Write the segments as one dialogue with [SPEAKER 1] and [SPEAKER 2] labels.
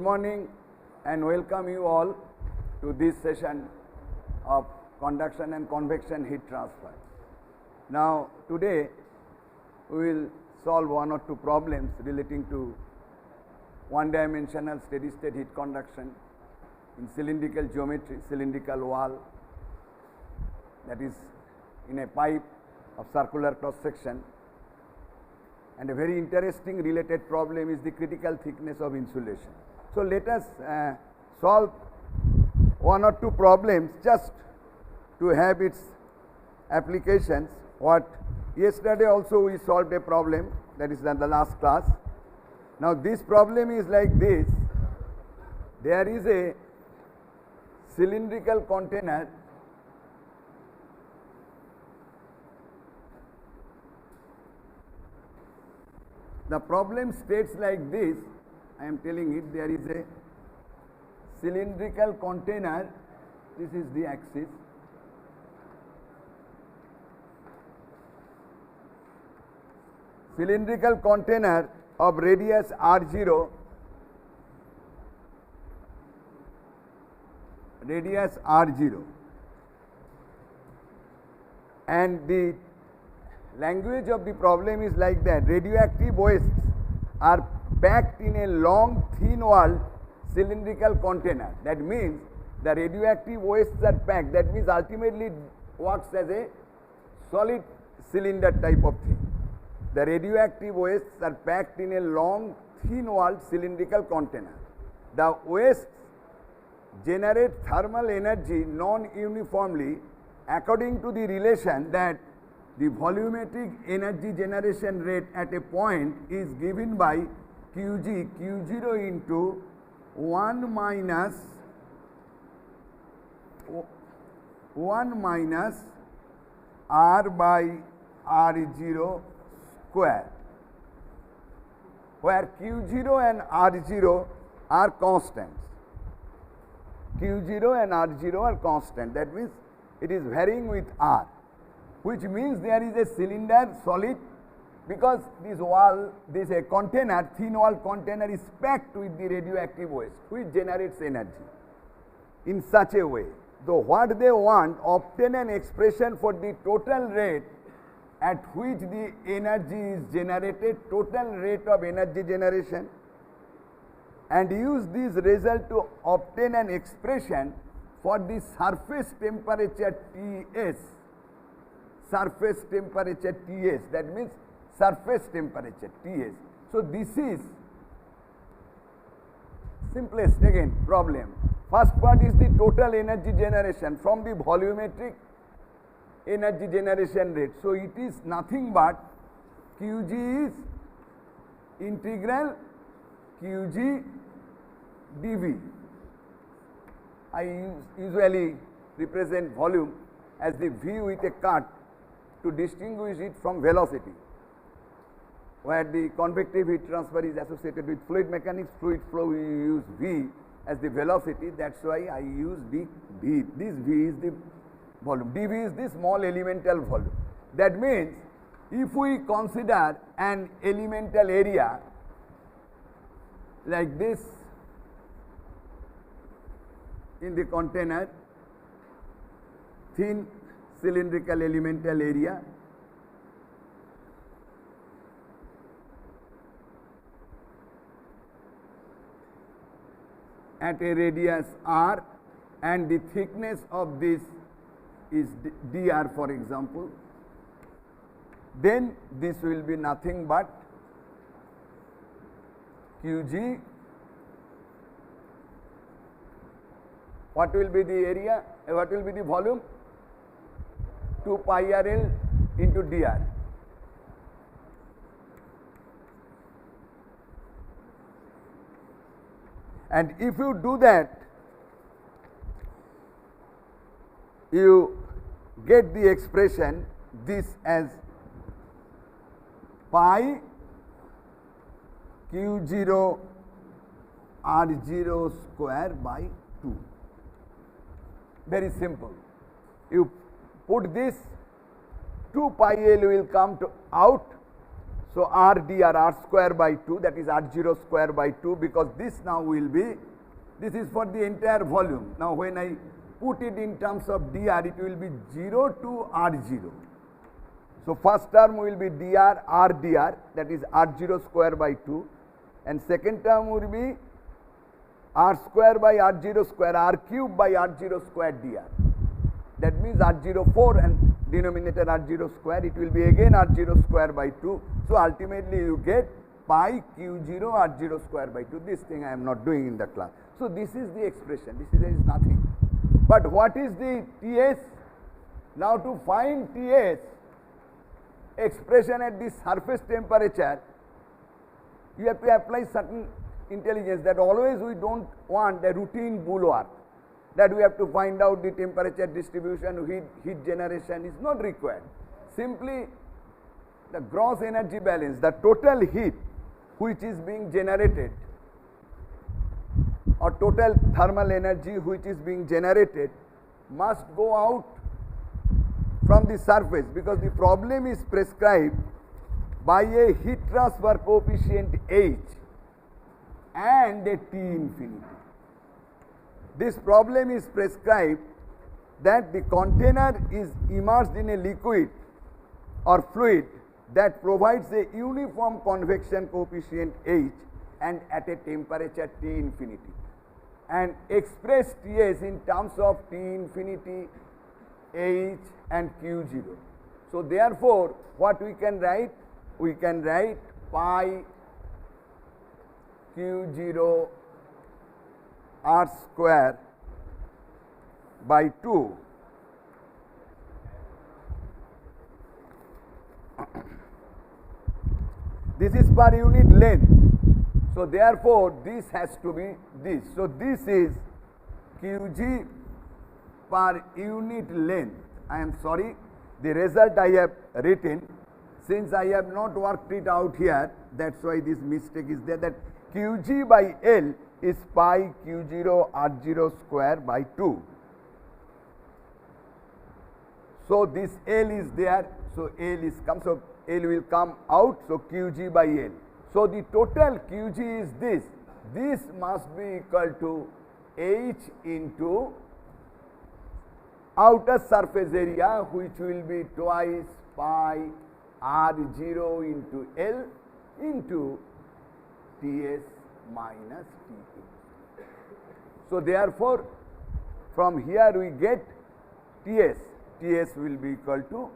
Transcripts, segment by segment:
[SPEAKER 1] morning and welcome you all to this session of conduction and convection heat transfer. Now today we will solve one or two problems relating to one-dimensional steady-state heat conduction in cylindrical geometry, cylindrical wall, that is in a pipe of circular cross-section. And a very interesting related problem is the critical thickness of insulation. So let us solve one or two problems just to have its applications. What yesterday also we solved a problem, that is in the last class. Now this problem is like this. There is a cylindrical container . The problem states like this, I am telling it, there is a cylindrical container, this is the axis, cylindrical container of radius r0, and the language of the problem is like that. Radioactive wastes are packed in a long thin walled cylindrical container. That means the radioactive wastes are packed, that means ultimately it works as a solid cylinder type of thing. The radioactive wastes are packed in a long thin walled cylindrical container. The wastes generate thermal energy non-uniformly according to the relation that the volumetric energy generation rate at a point is given by Qg, Q0 into 1 minus R by R0 square, where Q0 and R0 are constants. Q0 and R0 are constant, that means it is varying with R, which means there is a cylinder solid, because this wall, this a container, thin wall container is packed with the radioactive waste, which generates energy in such a way. So what they want, obtain an expression for the total rate at which the energy is generated, total rate of energy generation, and use this result to obtain an expression for the surface temperature Ts. Surface temperature Ts, that means surface temperature Ts. So this is simplest again problem. First part is the total energy generation from the volumetric energy generation rate. So it is nothing but Qg is integral Qg dV. I usually represent volume as the V with a cut to distinguish it from velocity. Where the convective heat transfer is associated with fluid mechanics, fluid flow, we use V as the velocity. That's why I use the V. This V is the volume. dV is the small elemental volume. That means if we consider an elemental area like this in the container, thin cylindrical elemental area, at a radius r, and the thickness of this is dr, for example, then this will be nothing but Qg. What will be the area? What will be the volume? 2 pi RL into dr. And if you do that, you get the expression this as pi Q0 R0 square by 2. Very simple. You put this, 2 pi L will come to out. So r dr r square by 2, that is r0 square by 2, because this now will be, this is for the entire volume. Now when I put it in terms of dr, it will be 0 to r0. So first term will be dr r dr, that is r0 square by 2, and second term will be r square by r0 square, r cube by r0 square dr. That means r0 4 and denominator r0 square, it will be again r0 square by 2. So ultimately you get pi q0 r0 square by 2. This thing I am not doing in the class. So this is the expression, there is nothing. But what is the Ts? Now to find Ts, expression at the surface temperature, you have to apply certain intelligence, that always we don't want a routine bulwark, that we have to find out the temperature distribution, heat generation is not required. Simply the gross energy balance, the total heat which is being generated, or total thermal energy which is being generated, must go out from the surface, because the problem is prescribed by a heat transfer coefficient H and a T infinity. This problem is prescribed that the container is immersed in a liquid or fluid that provides a uniform convection coefficient H and at a temperature T infinity, and express Ts in terms of T infinity, H and Q0. So therefore, what we can write? We can write pi Q0 r square by 2 this is per unit length. So therefore, this has to be this. So this is Qg per unit length. I am sorry, the result I have written, since I have not worked it out here, that's why this mistake is there, that Qg by L is pi Q0 R0 square by 2. So this L is there, so L is come, so L will come out, so Qg by L. So the total Qg is this. This must be equal to H into outer surface area, which will be twice pi R0 into L into Ts minus T. So therefore, from here we get Ts. Ts will be equal to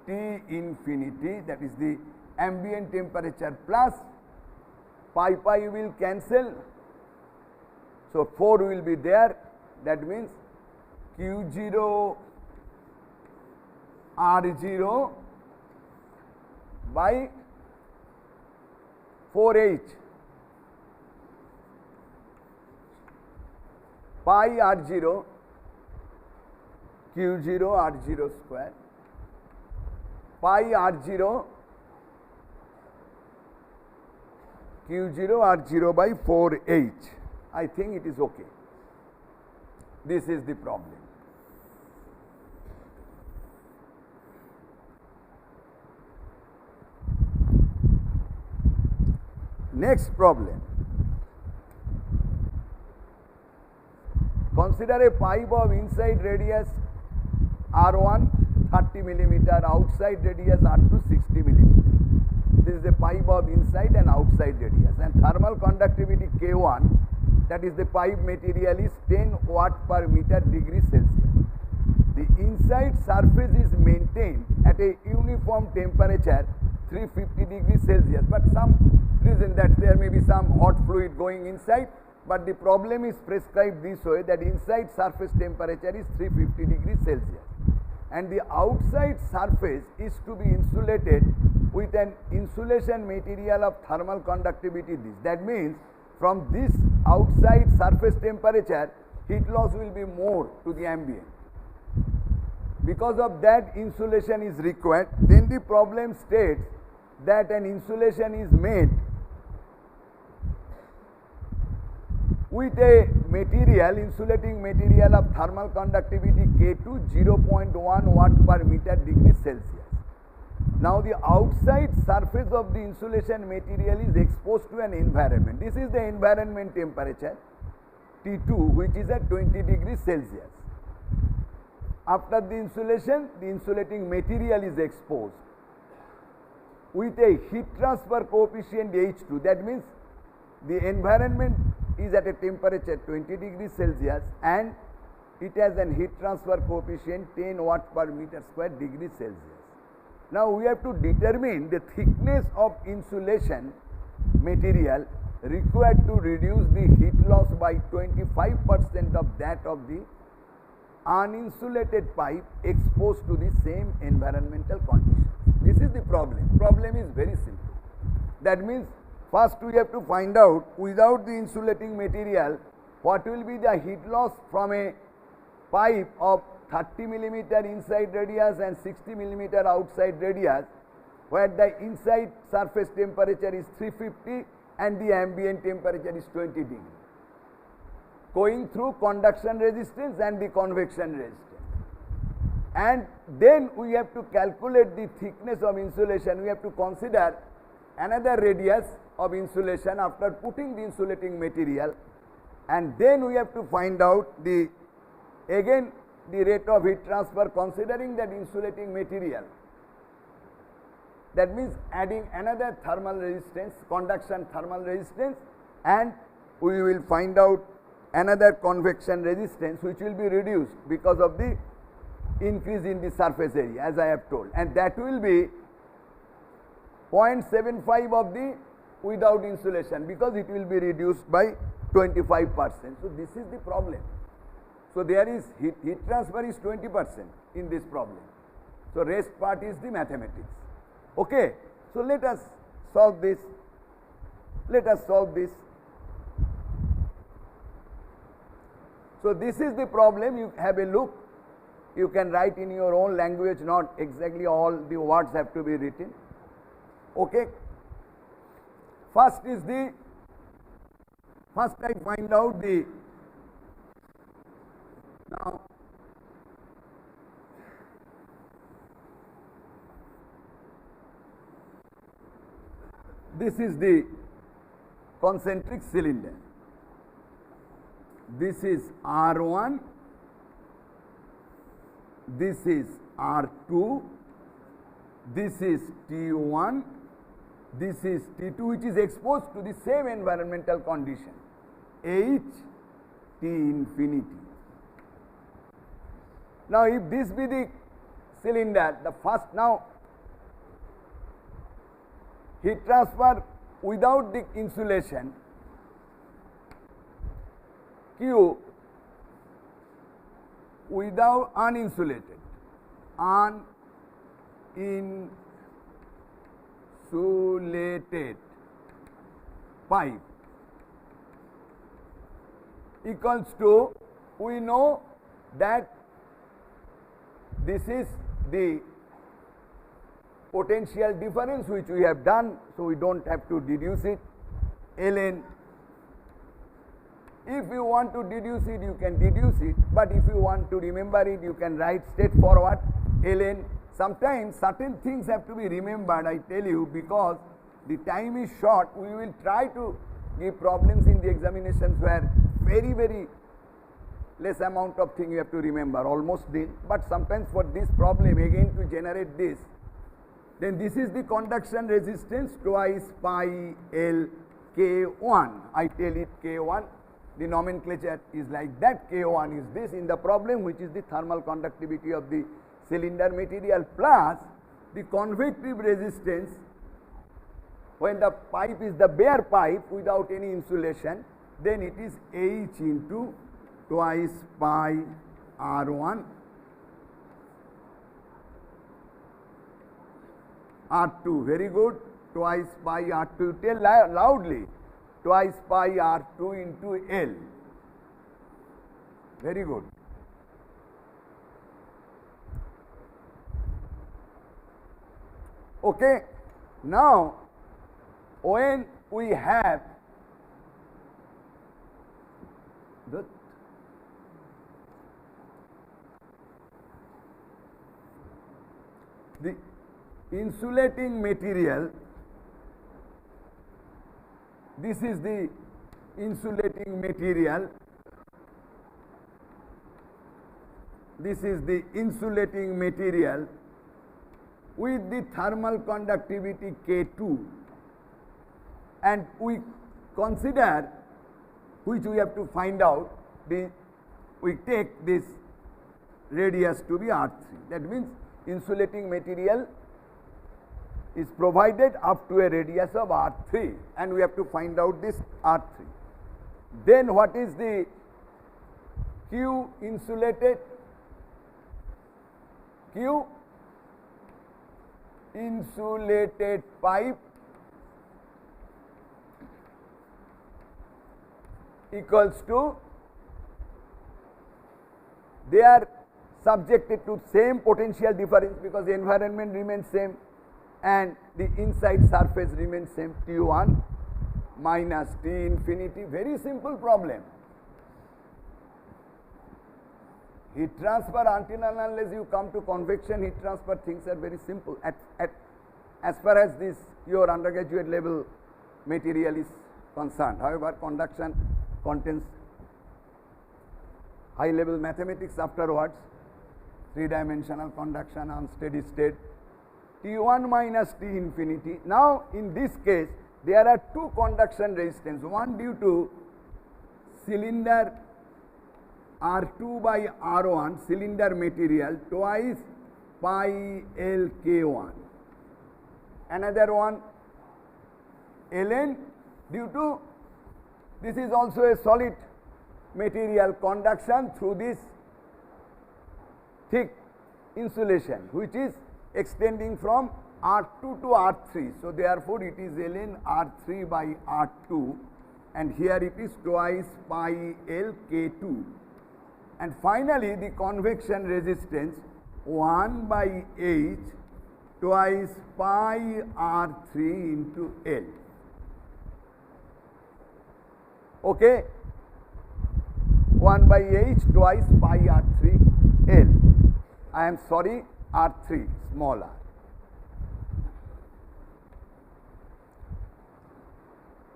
[SPEAKER 1] T infinity, that is the ambient temperature, plus pi will cancel. So 4 will be there, that means Q0 R0 by 4H, pi R0 Q0 R0 square, pi R0 Q0 R0 by 4H. I think it is okay. This is the problem. Next problem. Consider a pipe of inside radius R1 30 millimeter, outside radius R2 60 millimeter. This is a pipe of inside and outside radius, and thermal conductivity K1, that is the pipe material, is 10 watt per meter degree Celsius. The inside surface is maintained at a uniform temperature 350 degrees Celsius, but some reason that there may be some hot fluid going inside, but the problem is prescribed this way, that inside surface temperature is 350 degrees Celsius, and the outside surface is to be insulated with an insulation material of thermal conductivity this. That means from this outside surface temperature, heat loss will be more to the ambient. Because of that, insulation is required. Then the problem states that an insulation is made with a material, insulating material of thermal conductivity K2 0.1 watt per meter degree Celsius. Now the outside surface of the insulation material is exposed to an environment. This is the environment temperature T2, which is at 20 degrees Celsius. After the insulation, the insulating material is exposed with a heat transfer coefficient H2. That means the environment is at a temperature 20 degrees Celsius and it has an heat transfer coefficient 10 watts per meter square degree Celsius. Now we have to determine the thickness of insulation material required to reduce the heat loss by 25% of that of the uninsulated pipe exposed to the same environmental conditions. This is the problem. Problem is very simple. That means first we have to find out, without the insulating material, what will be the heat loss from a pipe of 30 millimeter inside radius and 60 millimeter outside radius, where the inside surface temperature is 350 and the ambient temperature is 20 degrees, going through conduction resistance and the convection resistance. And then we have to calculate the thickness of insulation. We have to consider another radius of insulation after putting the insulating material, and then we have to find out the again the rate of heat transfer considering that insulating material. That means adding another thermal resistance, conduction thermal resistance, and we will find out another convection resistance which will be reduced because of the increase in the surface area, as I have told, and that will be 0.75 of the without insulation, because it will be reduced by 25%. So this is the problem. So there is heat transfer is 20% in this problem. So rest part is the mathematics. Okay. So let us solve this. Let us solve this. So this is the problem. You have a look. You can write in your own language, not exactly all the words have to be written. Okay. First I find out the, now this is the concentric cylinder. This is R1, this is R2, this is T1, this is T2, which is exposed to the same environmental condition, H T infinity. Now if this be the cylinder, the first, now heat transfer without the insulation, Q without uninsulated, uninsulated pipe equals to, we know that this is the potential difference which we have done, so we don't have to deduce it, ln. If you want to deduce it, you can deduce it, but if you want to remember it, you can write straightforward ln. Sometimes certain things have to be remembered, I tell you, because the time is short. We will try to give problems in the examinations where very, very less amount of thing you have to remember, almost nil. But sometimes for this problem, again to generate this, then this is the conduction resistance twice pi L K1. I tell it K1. The nomenclature is like that. K1 is this in the problem, which is the thermal conductivity of the cylinder material, plus the convective resistance when the pipe is the bare pipe without any insulation, then it is H into twice pi R1 R2. Very good. Twice pi R2. Tell loudly. Twice pi R2 into L. Very good. Okay. Now, when we have insulating material, this is the insulating material, this is the insulating material with the thermal conductivity K2, and we consider, which we have to find out, we take this radius to be R3. That means insulating material is provided up to a radius of R3, and we have to find out this R3. Then what is the Q insulated? Q insulated pipe equals to, they are subjected to same potential difference because the environment remains same and the inside surface remains same, T1 minus T infinity. Very simple problem. Heat transfer, until and unless you come to convection heat transfer, things are very simple as far as this your undergraduate level material is concerned. However, conduction contains high level mathematics afterwards, 3-dimensional conduction on steady state, T1 minus T infinity. Now, in this case, there are two conduction resistance, one due to cylinder R2 by R1, cylinder material, twice pi L K1. Another one Ln due to, this is also a solid material, conduction through this thick insulation which is extending from R2 to R3. So, therefore, it is Ln R3 by R2, and here it is twice pi L K2. And finally, the convection resistance 1 by H twice pi R3 into L. Okay? 1 by H twice pi R3 L. I am sorry, R3, small r.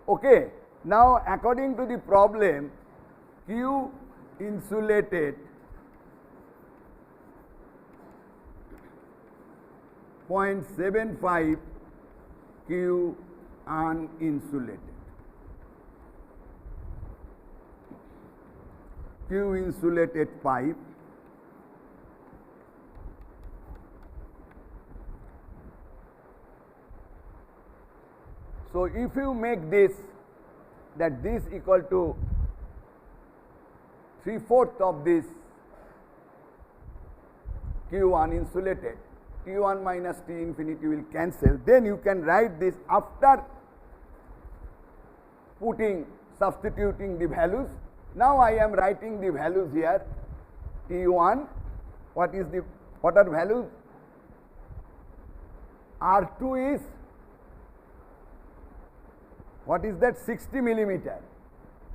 [SPEAKER 1] Okay. Now, according to the problem, Q insulated 0.75, Q uninsulated. Q insulated pipe so if you make this, that this equal to 3/4 of this Q uninsulated, T1 minus T infinity will cancel, then you can write this after substituting the values. Now I am writing the values here. T1, what are values? R2 is, what is that? 60 millimeter.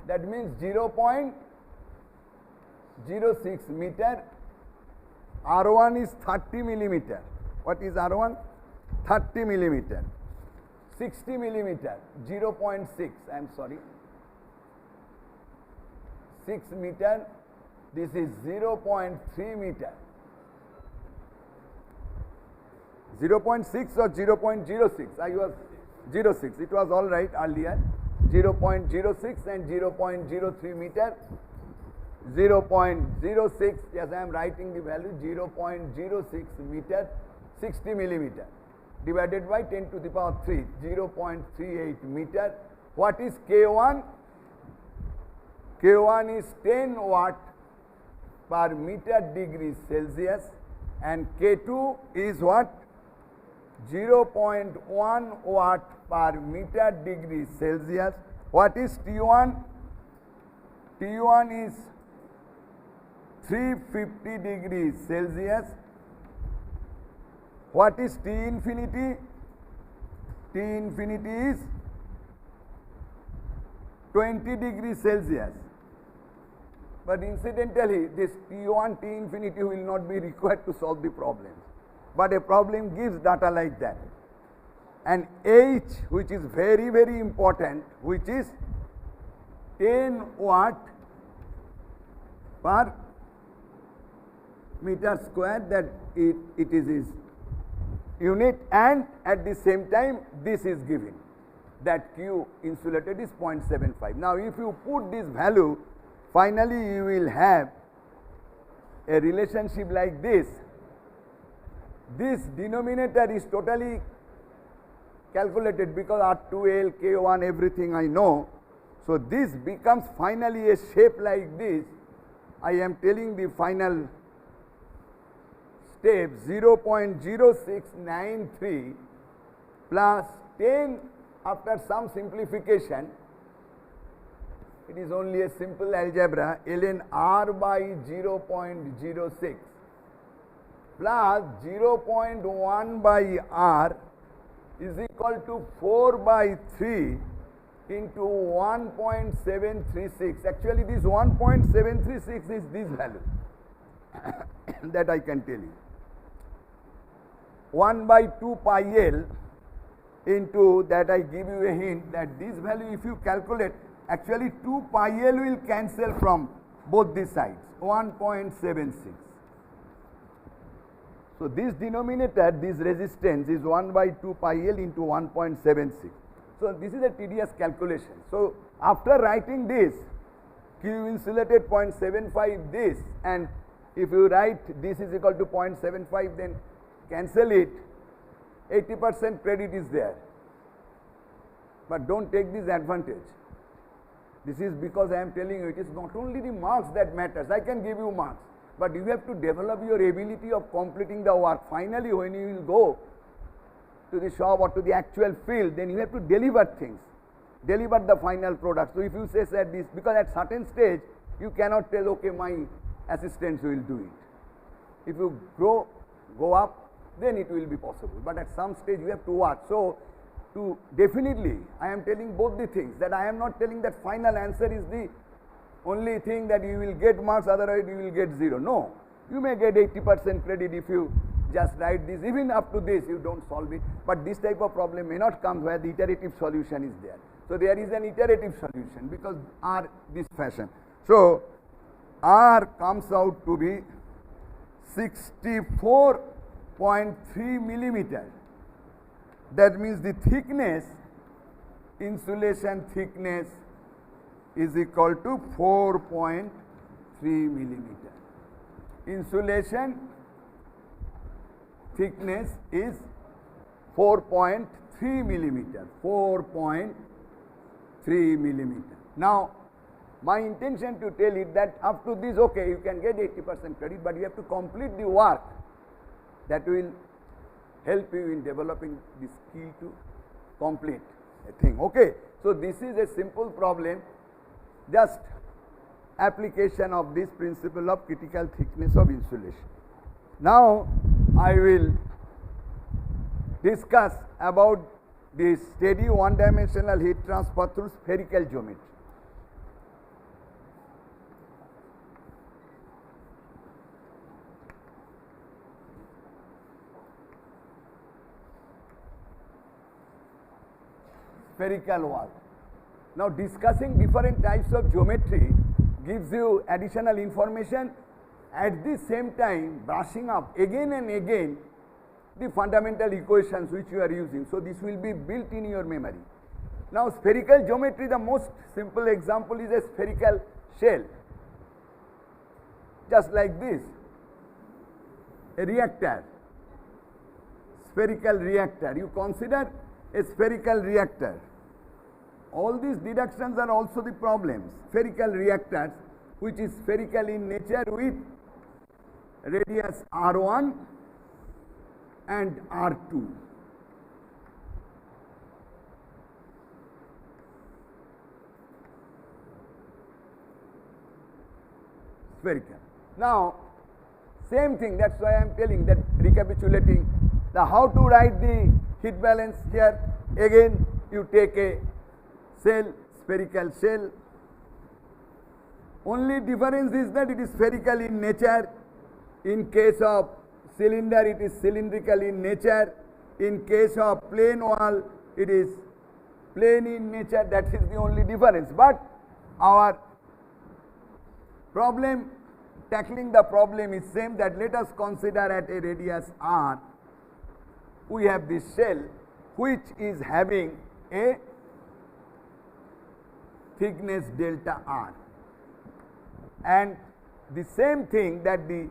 [SPEAKER 1] That means 0.06 meter. R1 is 30 millimeter. What is R1? 30 millimeter. 60 millimeter, 0.6, I am sorry. 6 meter, this is 0.3 meter. 0.6 or 0.06, I was 06, it was all right earlier. 0.06 and 0.03 meter. 0.06, yes, I am writing the value, 0.06 meter, 60 millimeter divided by 10 to the power 3, 0.38 meter. What is K1? K1 is 10 watt per meter degree Celsius, and K2 is what? 0.1 watt per meter degree Celsius. What is T1? T1 is 350 degrees Celsius. What is T infinity? T infinity is 20 degrees Celsius. But incidentally, this T1, T infinity will not be required to solve the problems. but a problem gives data like that. And H, which is very, very important, which is 10 watt per meter square, that it is unit, and at the same time this is given, that Q insulated is 0.75. Now if you put this value, finally you will have a relationship like this. This denominator is totally calculated because R2L, K1, everything I know. So this becomes finally a shape like this. I am telling the final step, 0.0693 plus 10 after some simplification. It is only a simple algebra, ln R by 0.06 plus 0.1 by R is equal to 4 by 3 into 1.736. Actually this 1.736 is this value that I can tell you. 1 by 2 pi L into that, I give you a hint that this value if you calculate, actually 2 pi L will cancel from both the sides, 1.76. So this denominator, this resistance is 1 by 2 pi L into 1.76. So this is a tedious calculation. So after writing this, Q insulated 0.75 this, and if you write this is equal to 0.75, then cancel it, 80% credit is there. But don't take this advantage. This is because I am telling you, it is not only the marks that matters. I can give you marks, but you have to develop your ability of completing the work. Finally, when you will go to the shop or to the actual field, then you have to deliver things, deliver the final product. So if you say that this, because at certain stage, you cannot tell, okay, my assistants will do it. If you go up, then it will be possible. But at some stage, you have to work. So to definitely, I am telling both the things, that I am not telling that final answer is the only thing that you will get marks, otherwise you will get 0. No, you may get 80% credit if you just write this. Even up to this, you don't solve it. But this type of problem may not come where the iterative solution is there. So there is an iterative solution because R this fashion. So R comes out to be 64.3 millimeter. That means the thickness, insulation thickness is equal to 4.3 millimeter. Insulation thickness is 4.3 millimeter. 4.3 millimeter. Now, my intention to tell it that up to this, okay, you can get 80% credit, but you have to complete the work that will help you in developing the skill to complete a thing. Okay, so this is a simple problem, just application of this principle of critical thickness of insulation. Now I will discuss about the steady one-dimensional heat transfer through spherical geometry. Spherical wall. Now discussing different types of geometry gives you additional information, at the same time brushing up again and again the fundamental equations which you are using. So this will be built in your memory. Now spherical geometry, the most simple example is a spherical shell, just like this, a reactor, spherical reactor. You consider a spherical reactor. All these deductions are also the problems. Spherical reactors, which is spherical in nature with radius R1 and R2. Spherical. Now, same thing, that's why I am telling that, recapitulating the how to write the heat balance here. Again, you take a shell, spherical shell. Only difference is that it is spherical in nature. In case of cylinder, it is cylindrical in nature. In case of plane wall, it is plane in nature. That is the only difference. But our problem, tackling the problem is same, that let us consider at a radius r, we have this shell which is having a thickness delta r, and the same thing, that the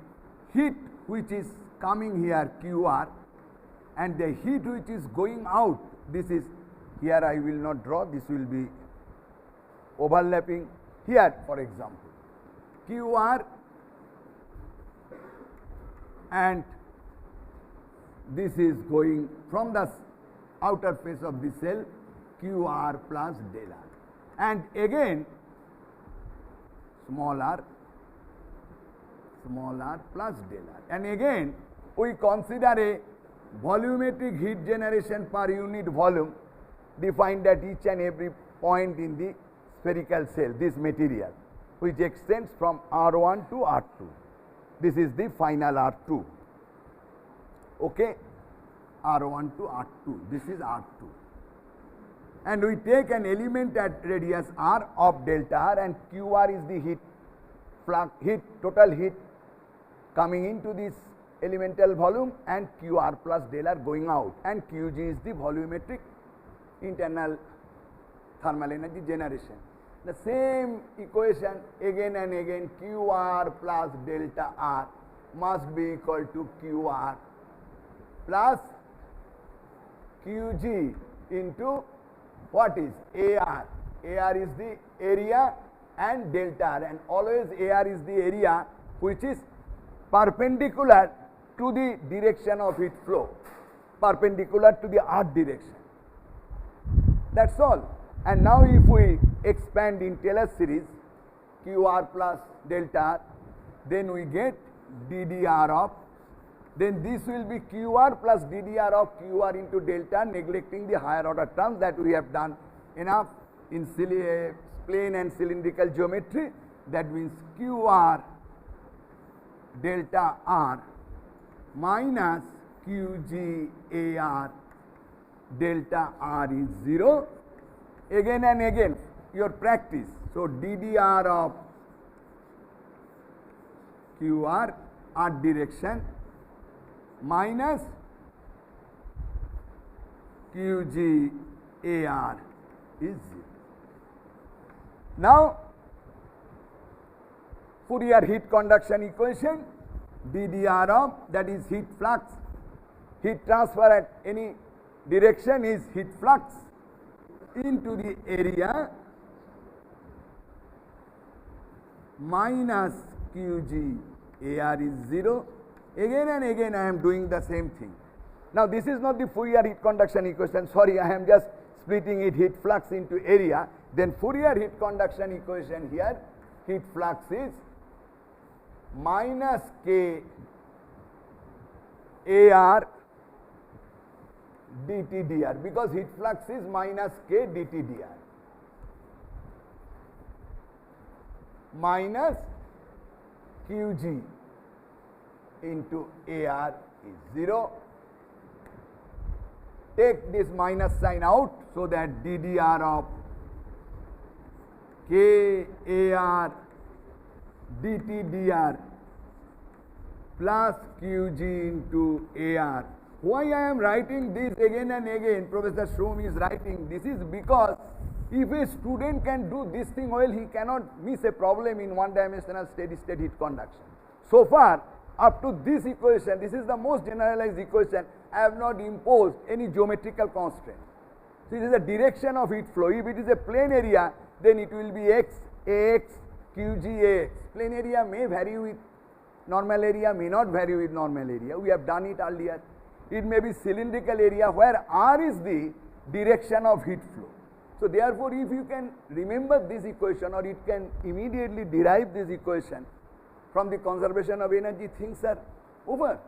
[SPEAKER 1] heat which is coming here qr and the heat which is going out, this is here I will not draw, this will be overlapping here, for example qr, and this is going from the outer face of the cell qr plus del r, and again small r plus del r, and again we consider a volumetric heat generation per unit volume defined at each and every point in the spherical cell, this material which extends from R1 to R2. This is the final R2. Okay, R1 to R2, this is R2. And we take an element at radius r of delta r, and qr is the heat flux, total heat coming into this elemental volume, and qr plus del r going out, and qg is the volumetric internal thermal energy generation. The same equation again and again, qr plus delta r must be equal to qr plus qg into what is AR. AR is the area and delta R, and always AR is the area which is perpendicular to the direction of heat flow, perpendicular to the earth direction. That's all. And now if we expand in Taylor series QR plus delta R, then we get DDR of, then this will be QR plus DDR of QR into delta, neglecting the higher order terms that we have done enough in plane and cylindrical geometry. That means QR delta R minus QG AR delta R is 0. Again and again your practice. So DDR of QR earth direction minus QG AR is 0. Now Fourier heat conduction equation, DDR of, that is heat flux, heat transfer at any direction is heat flux into the area minus QG AR is 0. Again and again I am doing the same thing. Now this is not the Fourier heat conduction equation, sorry, I am just splitting it, heat flux into area. Then Fourier heat conduction equation here, heat flux is minus K AR dt dr, because heat flux is minus K dt dr minus QG into AR is 0. Take this minus sign out, so that DDR of KAR dt dr plus QG into AR. Why I am writing this again and again, Professor Shroom is writing, this is because if a student can do this thing well, he cannot miss a problem in one-dimensional steady-state heat conduction. So far, up to this equation, this is the most generalized equation, I have not imposed any geometrical constraint. So it is the direction of heat flow. If it is a plane area, then it will be x, ax, qg, ax. Plane area may vary with normal area, may not vary with normal area. We have done it earlier. It may be cylindrical area where r is the direction of heat flow. So therefore, if you can remember this equation, or it can immediately derive this equation from the conservation of energy, things are over.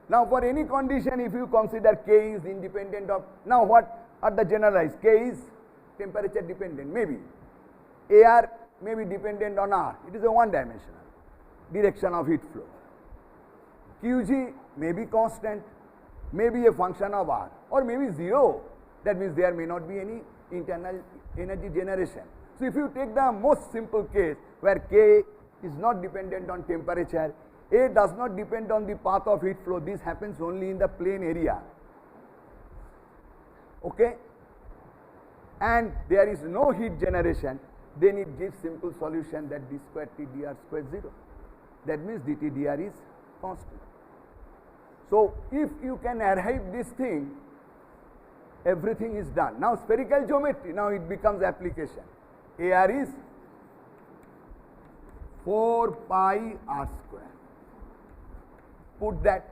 [SPEAKER 1] Now for any condition, if you consider K is independent of, now what are the generalized? K is temperature dependent, maybe. AR may be dependent on R. It is a one-dimensional direction of heat flow. Qg may be constant, may be a function of R, or maybe 0. That means there may not be any internal energy generation. So if you take the most simple case where K is not dependent on temperature, A does not depend on the path of heat flow, this happens only in the plane area. Okay? And there is no heat generation, then it gives simple solution that d square T dr square 0. That means dt dr is constant. So if you can arrive this thing, everything is done. Now spherical geometry, now it becomes application. AR is 4 pi r square. Put that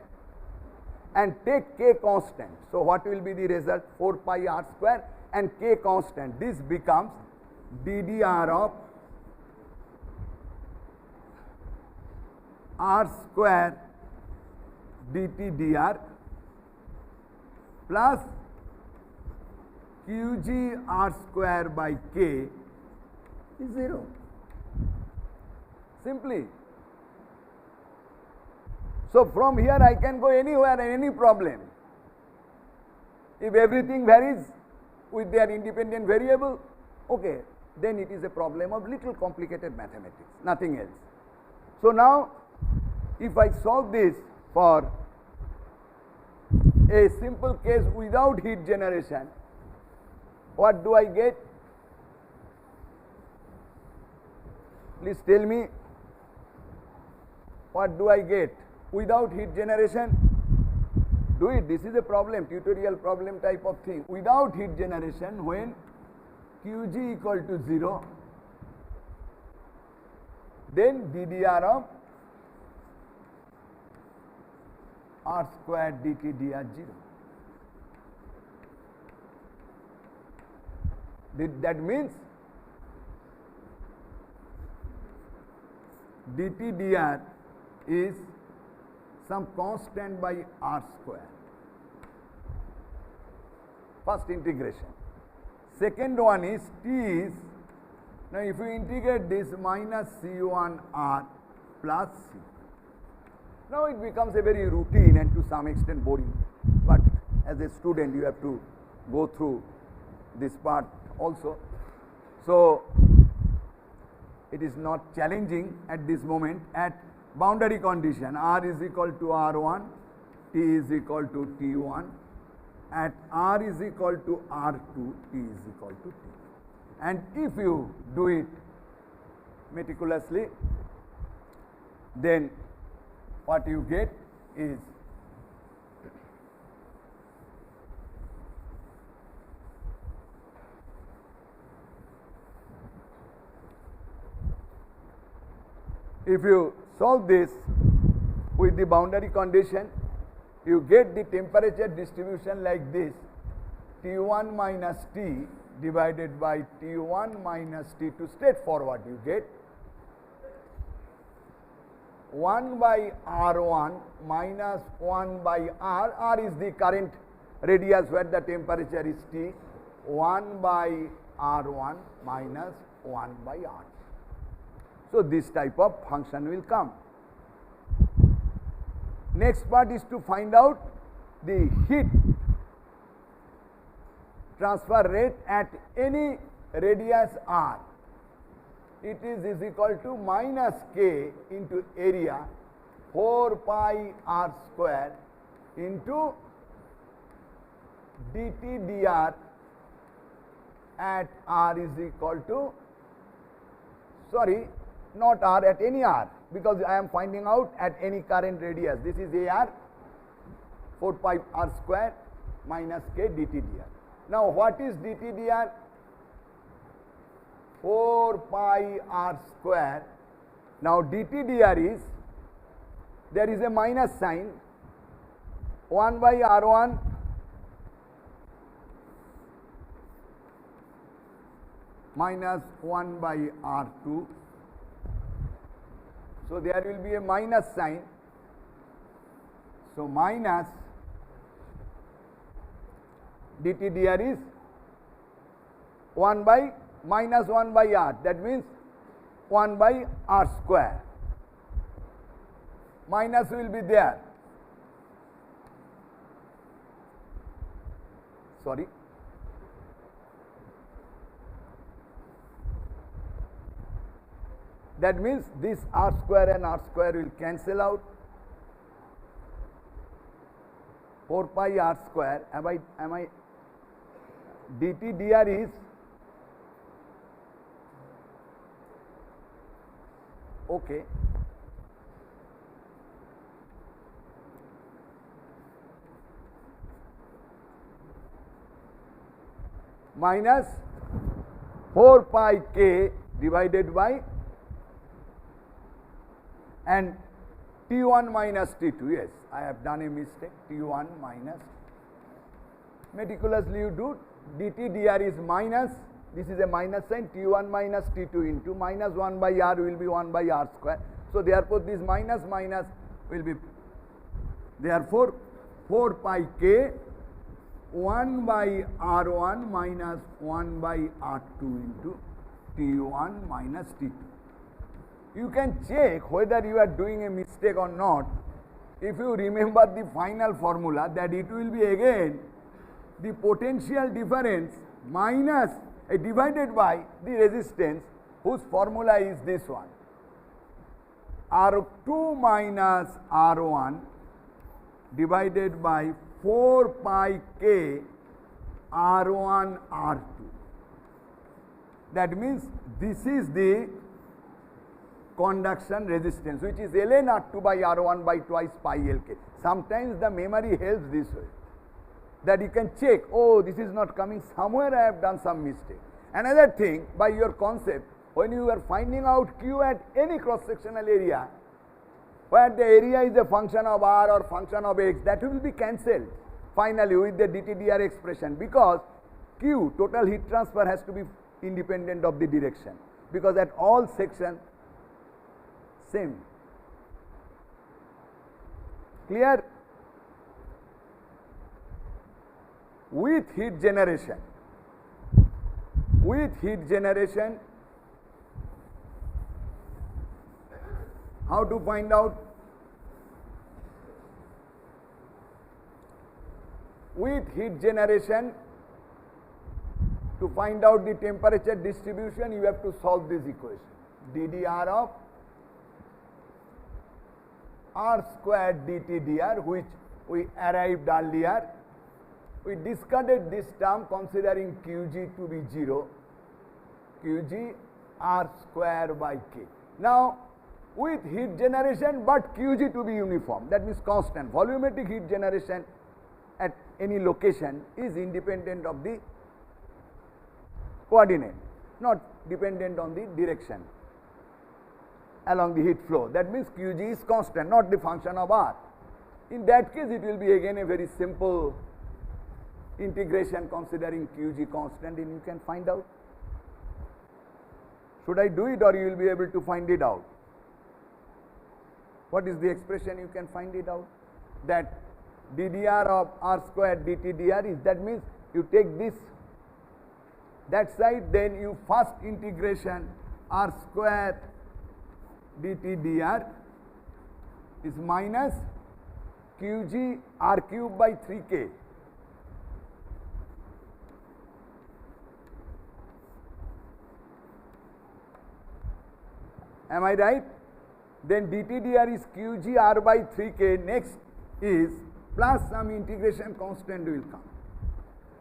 [SPEAKER 1] and take K constant. So what will be the result? 4 pi r square and K constant. This becomes ddr of r square dt dr plus Qg r square by K is 0. Simply. So from here I can go anywhere and any problem. If everything varies with their independent variable, okay, then it is a problem of little complicated mathematics, nothing else. So now if I solve this for a simple case without heat generation, what do I get? Please tell me, what do I get without heat generation? Do it. This is a problem, tutorial problem type of thing. Without heat generation, when Qg equal to 0, then ddr of r square dt dr 0. That means dt dr is some constant by r square. First integration. Second one is t is, now if you integrate this, minus c1 r plus c. Now it becomes a very routine and to some extent boring, but as a student you have to go through this part also. So it is not challenging at this moment. At boundary condition, r is equal to r1, t is equal to t1, at r is equal to r2, t is equal to t. And if you do it meticulously, then what you get is if you solve this with the boundary condition, you get the temperature distribution like this: T1 minus T divided by T1 minus T2. Straightforward, you get 1 by R1 minus 1 by R. R is the current radius where the temperature is T. 1 by R1 minus 1 by R. So this type of function will come. Next part is to find out the heat transfer rate at any radius r. It is equal to minus k into area 4 pi r square into dt dr at r is equal to, sorry, not r, at any r, because I am finding out at any current radius. This is AR, 4 pi r square minus k dt dr. Now what is dt dr? 4 pi r square. Now dt dr is, there is a minus sign, 1 by r1 minus 1 by r2. So there will be a minus sign. So minus dt dr is 1 by minus 1 by r. That means 1 by r square. Minus will be there. sorry. That means this r square and r square will cancel out. 4 pi r square, am I dt dr is okay. Minus 4 pi k divided by and T1 minus T2, yes, I have done a mistake, T1 minus, meticulously you do, dt dr is minus, this is a minus sign, T1 minus T2 into minus 1 by r will be 1 by r square. So therefore this minus minus will be, therefore 4 pi k 1 by r1 minus 1 by r2 into T1 minus T2. You can check whether you are doing a mistake or not if you remember the final formula, that it will be again the potential difference minus divided by the resistance, whose formula is this one, R2 minus R1 divided by 4 pi k R1 R2. That means this is the conduction resistance, which is ln R2 by R1 by twice pi Lk. Sometimes the memory helps this way, that you can check, oh, this is not coming, somewhere I have done some mistake. Another thing, by your concept, when you are finding out Q at any cross-sectional area, where the area is a function of R or function of X, that will be cancelled finally with the dt dr expression, because Q, total heat transfer, has to be independent of the direction, because at all sections same. Clear? With heat generation, how to find out? With heat generation, to find out the temperature distribution, you have to solve this equation, ddr of r squared dt dr, which we arrived earlier. We discarded this term considering Qg to be 0, Qg r square by k. Now with heat generation, but Qg to be uniform, that means constant. Volumetric heat generation at any location is independent of the coordinate, not dependent on the direction along the heat flow. That means Qg is constant, not the function of r. In that case, it will be again a very simple integration considering Qg constant, and you can find out. Should I do it, or you will be able to find it out? What is the expression? You can find it out. That ddr of r squared dt dr is, that means you take this, that side, then you first integration r square dt dr is minus Qg r cube by 3k. Am I right? Then dt dr is Qg r by 3k. Next is plus some integration constant will come.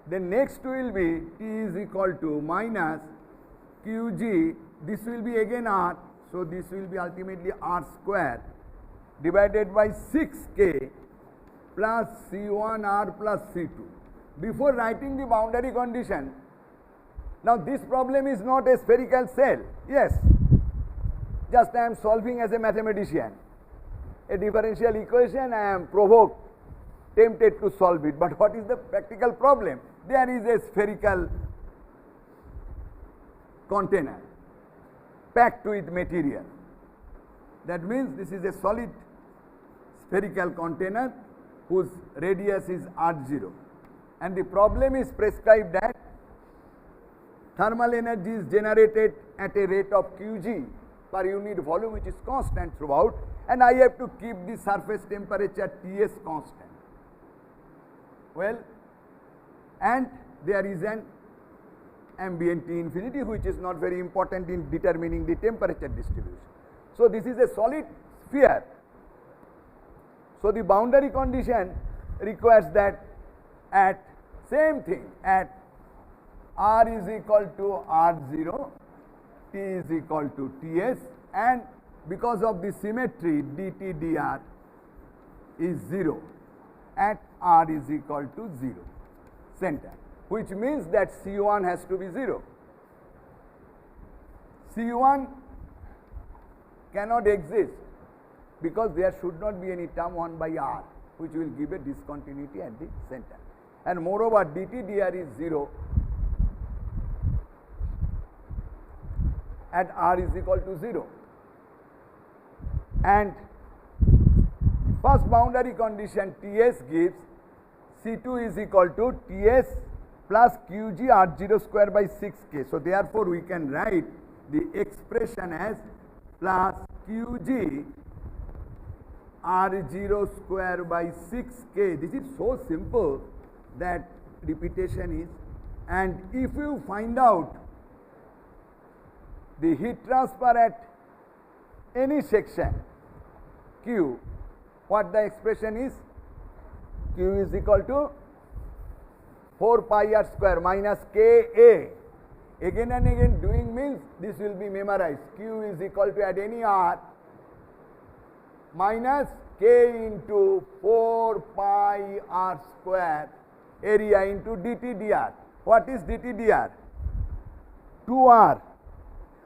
[SPEAKER 1] Then next will be T is equal to minus Qg, this will be again r, so this will be ultimately r square divided by 6k plus C1r plus C2. Before writing the boundary condition, now this problem is not a spherical cell, yes, just I am solving as a mathematician a differential equation, I am provoked, tempted to solve it, but what is the practical problem? There is a spherical container packed with material. That means this is a solid spherical container whose radius is r0, and the problem is prescribed that thermal energy is generated at a rate of Qg per unit volume, which is constant throughout, and I have to keep the surface temperature Ts constant. Well, and there is an ambient T infinity, which is not very important in determining the temperature distribution. So this is a solid sphere. So the boundary condition requires that at same thing, at R is equal to R0, T is equal to Ts, and because of the symmetry dt dr is 0 at R is equal to 0 center, which means that C1 has to be 0. C1 cannot exist because there should not be any term 1 by R, which will give a discontinuity at the center. And moreover, dt dr is 0 at R is equal to 0. And first boundary condition Ts gives C2 is equal to Ts plus Qg R0 square by 6k. So therefore we can write the expression as plus Qg R0 square by 6k. This is so simple that repetition is, and if you find out the heat transfer at any section Q, what the expression is? Q is equal to 4 pi r square minus Ka. Again and again doing means this will be memorized. Q is equal to at any r minus K into 4 pi r square area into dt dr. What is dt dr? 2r.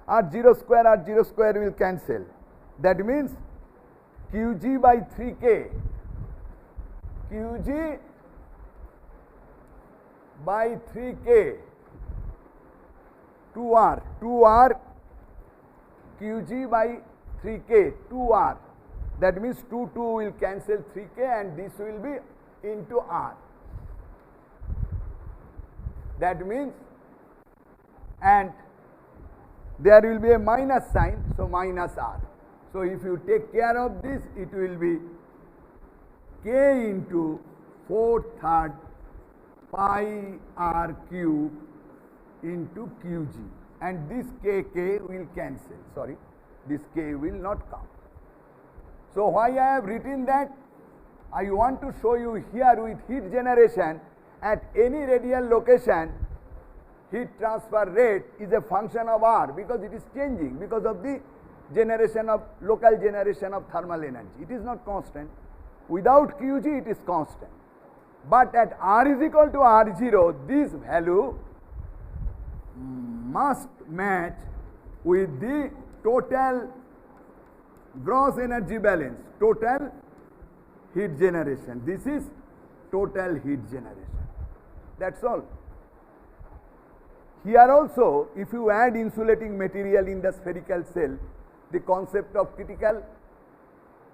[SPEAKER 1] R0 square will cancel. That means Qg by 3k. Qg by 3k. 2r. Qg by 3k. 2r. That means 2 will cancel 3k and this will be into r. That means, and there will be a minus sign, so minus r. So if you take care of this, it will be k into 4/3 pi r cube into Qg, and this k will cancel. Sorry, this k will not come. So why I have written that? I want to show you here with heat generation at any radial location, heat transfer rate is a function of R because it is changing because of the generation of local generation of thermal energy. It is not constant. Without Qg it is constant. But at R is equal to R0, this value must match with the total gross energy balance, total heat generation. This is total heat generation. That's all. Here also, if you add insulating material in the spherical cell, the concept of critical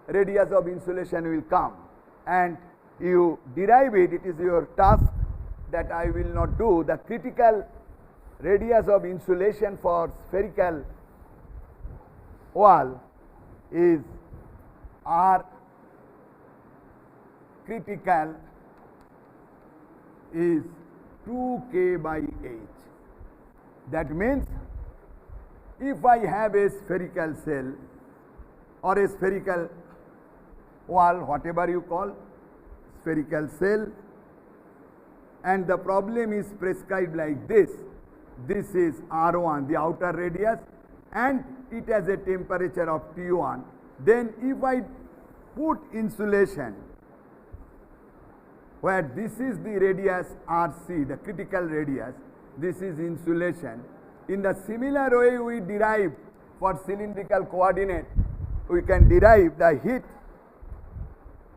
[SPEAKER 1] radius of insulation will come, and you derive it. It is your task that I will not do. The critical radius of insulation for spherical wall is R critical is 2k by h. That means if I have a spherical cell or a spherical wall, whatever you call spherical cell, and the problem is prescribed like this. This is R1, the outer radius, and it has a temperature of T1. Then if I put insulation where this is the radius RC, the critical radius, this is insulation. In the similar way we derive for cylindrical coordinate, we can derive the heat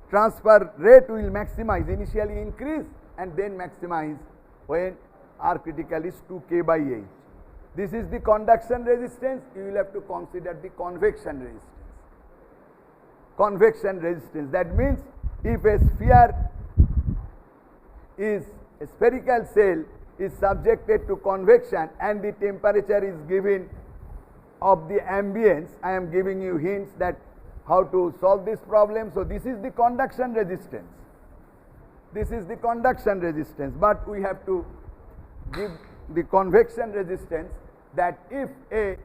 [SPEAKER 1] transfer rate will maximize, initially increase and then maximize when R critical is 2k by h. This is the conduction resistance. You will have to consider the convection resistance. Convection resistance, that means if a sphere is a spherical cell is subjected to convection and the temperature is given of the ambience, I am giving you hints that how to solve this problem. So this is the conduction resistance. This is the conduction resistance, but we have to give the convection resistance, that if a,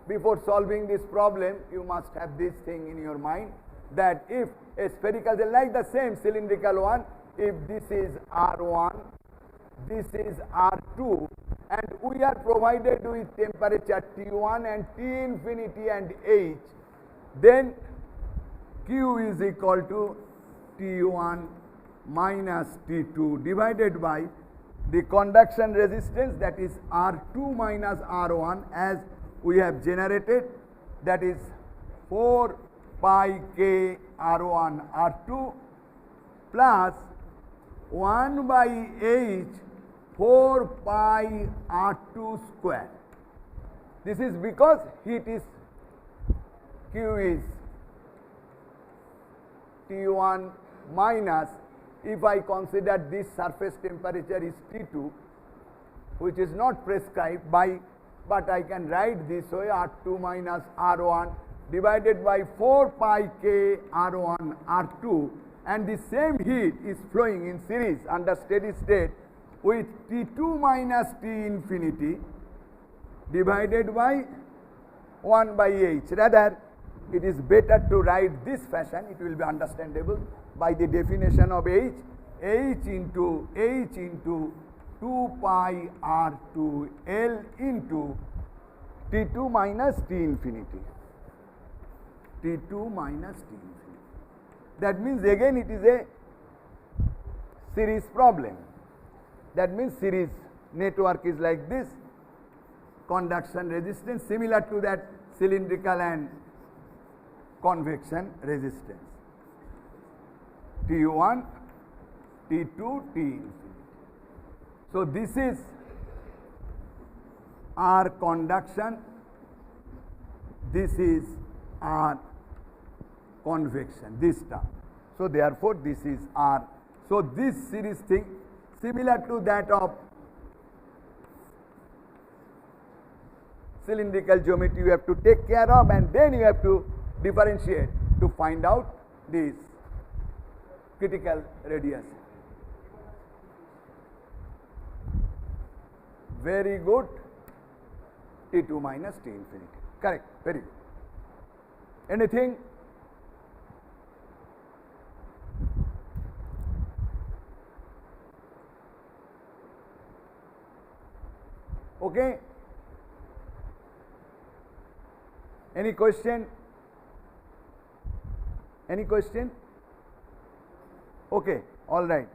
[SPEAKER 1] before solving this problem, you must have this thing in your mind, that if a spherical, like the same cylindrical one, if this is R1, this is R2, and we are provided with temperature T1 and T infinity and H, then Q is equal to T1 minus T2 divided by the conduction resistance, that is R2 minus R1, as we have generated, that is 4 pi K R1 R2 plus 1 by H 4 pi R2 square. This is because heat is, Q is T1 minus, if I consider this surface temperature is T2, which is not prescribed by, but I can write this way, R2 minus R1 divided by 4 pi K R1 R2, and the same heat is flowing in series under steady state with T2 minus T infinity divided by 1 by H. Rather, it is better to write this fashion, it will be understandable by the definition of H, H into 2 pi R2 L into T2 minus T infinity. T2 minus T infinity. That means again it is a series problem. That means series network is like this, conduction resistance similar to that cylindrical and convection resistance. T1, T2, T infinity. So this is R conduction, this is R convection, this term. So therefore this is R. So this series thing similar to that of cylindrical geometry you have to take care of, and then you have to differentiate to find out this critical radius. Very good. T2 minus T infinity. Correct. Very good. Anything? Okay. Any question? Any question? Okay. All right.